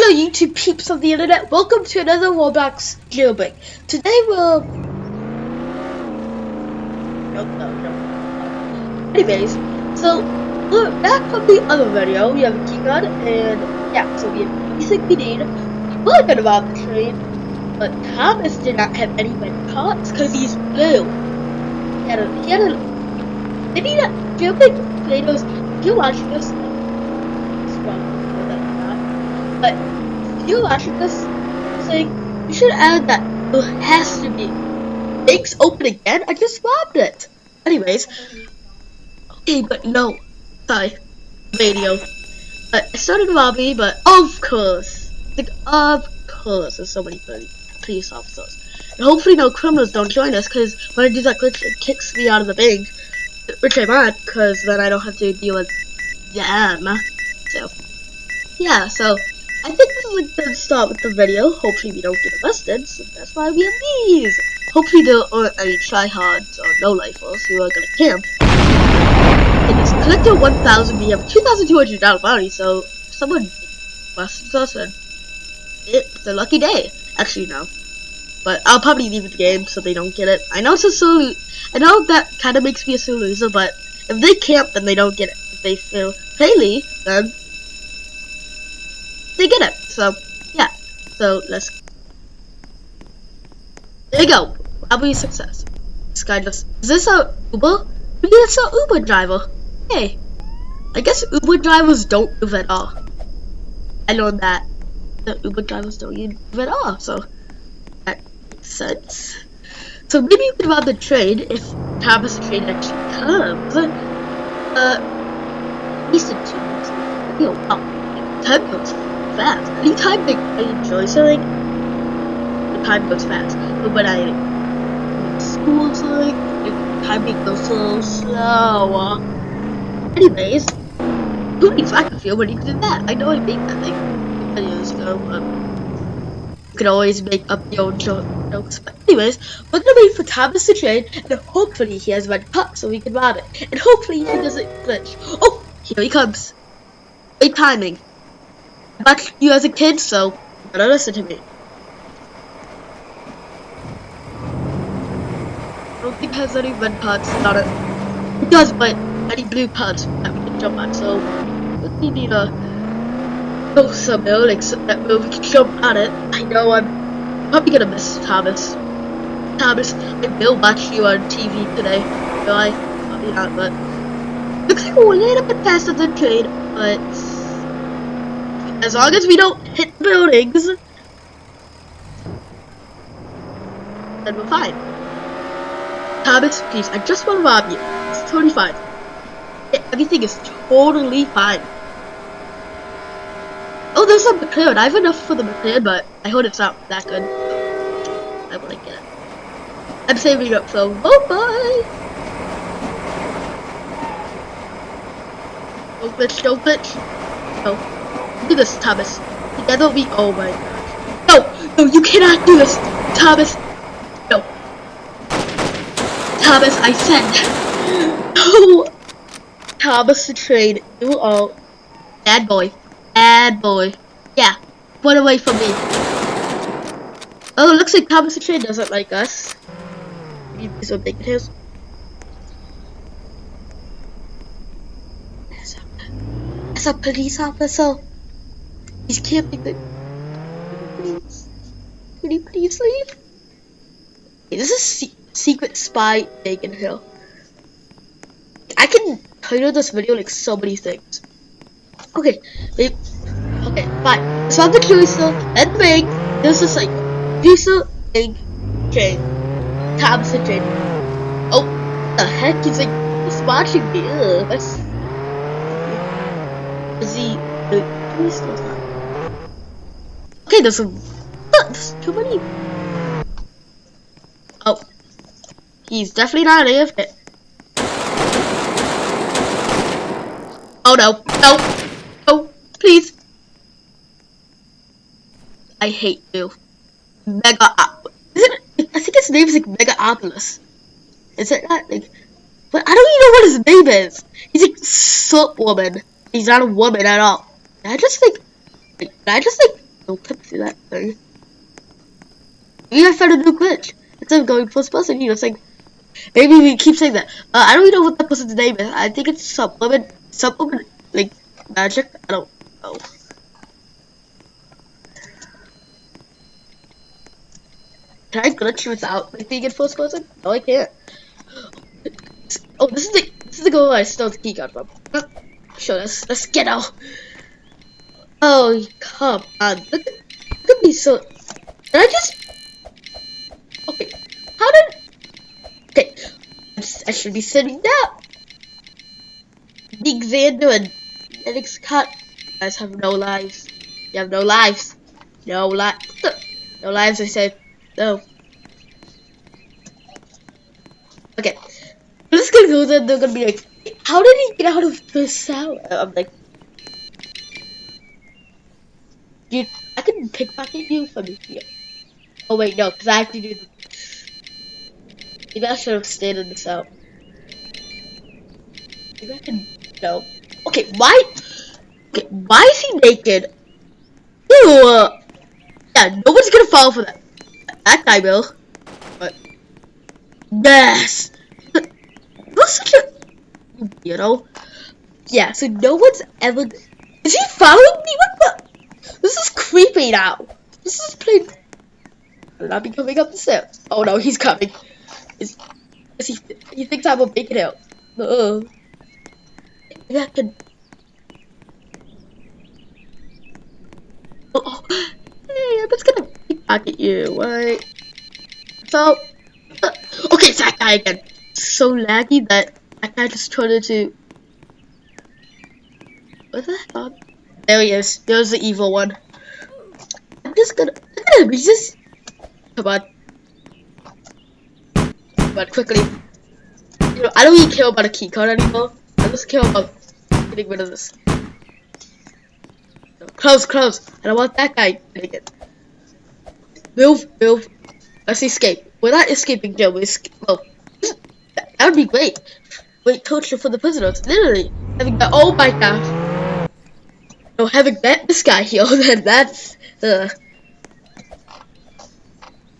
Hello YouTube peeps of the internet, welcome to another Roblox Jailbreak. Today we'll... Anyways, so we're back from the other video. We have a key card and yeah, so we have everything we need. We were gonna rob the train, but Thomas did not have any red cards because he's blue. Maybe that Jailbreak Plato's, if you're watching this, but if you're watching this thing, you should add that there has to be banks open again. I just robbed it. Anyways, okay, but no, sorry, radio. But I started robbing, but of course, there's so many police officers, and hopefully no criminals don't join us. Because when I do that glitch, it kicks me out of the bank, which I'm not, because then I don't have to deal with them. So yeah, so I think this is a good start with the video. Hopefully we don't get arrested, so that's why we have these. Hopefully there aren't any tryhards or no-lifers who are gonna camp. In this collector 1,000, we have $2,200 bounty, so if someone arrests us, then it's a lucky day. Actually, no. But I'll probably leave the game so they don't get it. I know it's a I know that kind of makes me a sore loser, but if they camp, then they don't get it. If they fail fairly, then they get it. So yeah, so let's, there you go, robbery success. This guy just, is this a Uber? Maybe it's a Uber driver. Hey, I guess Uber drivers don't move at all. I learned that the Uber drivers don't move at all, so that makes sense. So maybe you could rob the train if Thomas train actually comes. At least in 2 minutes. Yo, wow, time goes fast. Anytime I enjoy something, the time goes fast. But when I school something, the time goes so slow. Anyways, who needs lack of feel when you do that? I know I made that thing videos ago, but you can always make up your own jokes. But anyways, we're gonna wait for Thomas to train, and hopefully he has red cup so we can rob it. And hopefully he doesn't glitch. Oh, here he comes. Great timing. I watched you as a kid, so you better listen to me. I don't think it has any red parts on it. It does, but any blue parts that we can jump on, so we need to go somewhere, like that where we can jump on it. I know I'm probably gonna miss Thomas. Thomas, I will watch you on TV today. No, I probably not, but looks like we're a little bit faster than train, but as long as we don't hit buildings, then we're fine. Thomas, please, I just want to rob you. It's totally fine. Everything is totally fine. Oh, there's a McLaren. I have enough for the McLaren, but I heard it's not that good. I want to get it. I'm saving up, so bye-bye. Don't glitch, don't glitch. No. Do this, Thomas. Together we. Oh my gosh. No! No, you cannot do this! Thomas! No. Thomas, I said. No! Thomas the train. You are. Bad boy. Bad boy. Yeah. Run away from me. Oh, it looks like Thomas the train doesn't like us. These are big his. As a police officer. He's camping the. Could you please leave? Okay, this is secret spy Bacon Hill. I can title this video like so many things. Okay, wait. Okay, fine. Let's have the Cruiser and the bank. This is like Cruiser, bank, train. Thompson train. Oh, what the heck? He's like, he's watching me. Ugh, that's. Is he? He's not. Okay, there's too many. Oh, he's definitely not an AFK. Oh no, no, no, please. I hate you. Mega isn't it, I think his name's like Megaopolis. Is it not like, but I don't even know what his name is. He's like Soap Woman. He's not a woman at all. I just think Don't clip through that thing. Maybe I found a new glitch. Instead of going first person, saying, maybe we keep saying that. I don't even know what that person's name is. I think it's supplement, like, magic. I don't know. Can I glitch without like, being in first person? No, I can't. Oh, this is the goal I stole the key card from. Sure, let's get out. Oh, come on. Look at me so. Did I just. Okay. How did. Okay. I should be sitting down. Big Xander and Alex Cut. You guys have no lives. You have no lives. No lives. No lives, I said. No. Okay. I'm just gonna go there. They're gonna be like, how did he get out of the cell? I'm like, dude, I can pickpocket you from here. Oh wait, no, because I have to do the. Maybe I should have stayed in the cell. Maybe I can. No. Okay, why? Okay, why is he naked? Ew. Yeah, nobody's gonna fall for that. That guy will. But yes, you're such a weirdo. Yeah, so no one's ever. Is he following me? What the? This is creepy now. This is plain. Will not be coming up the steps. Oh no, he's coming. Is he thinks I'm a bacon hill. Maybe I can. Oh, hey, I'm just gonna pickpocket you, right? So, okay, it's that guy again. So laggy that guy just turned into. What the hell? There he is. There's the evil one. I'm just gonna. Look at him. He's just. Come on. Come on, quickly. I don't really care about a keycard anymore. I just care about getting rid of this. No, close. I don't want that guy getting it. Move. Let's escape. We're not escaping jail. Well, that would be great. Great torture for the prisoners. Literally, having that. Oh my gosh. No, having this guy here, then that's.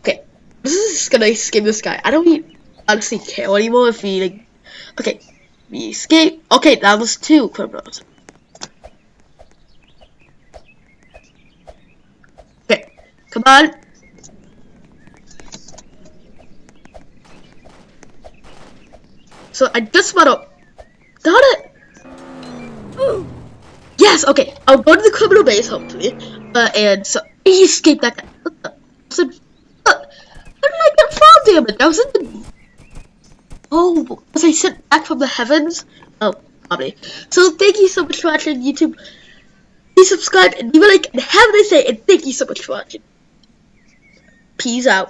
Okay. This is just gonna escape this guy. I don't even honestly care anymore if we, like. Okay. We escape. Okay, that was 2 criminals. Okay. Come on. So I just wanna. Got it! Yes, okay. I'll go to the criminal base, hopefully. And so he escaped that guy. What the? How did I get fall damage? I was in the. Oh, was I sent back from the heavens? Oh, probably. So thank you so much for watching YouTube. Please subscribe and leave a like and have a nice day. And thank you so much for watching. Peace out.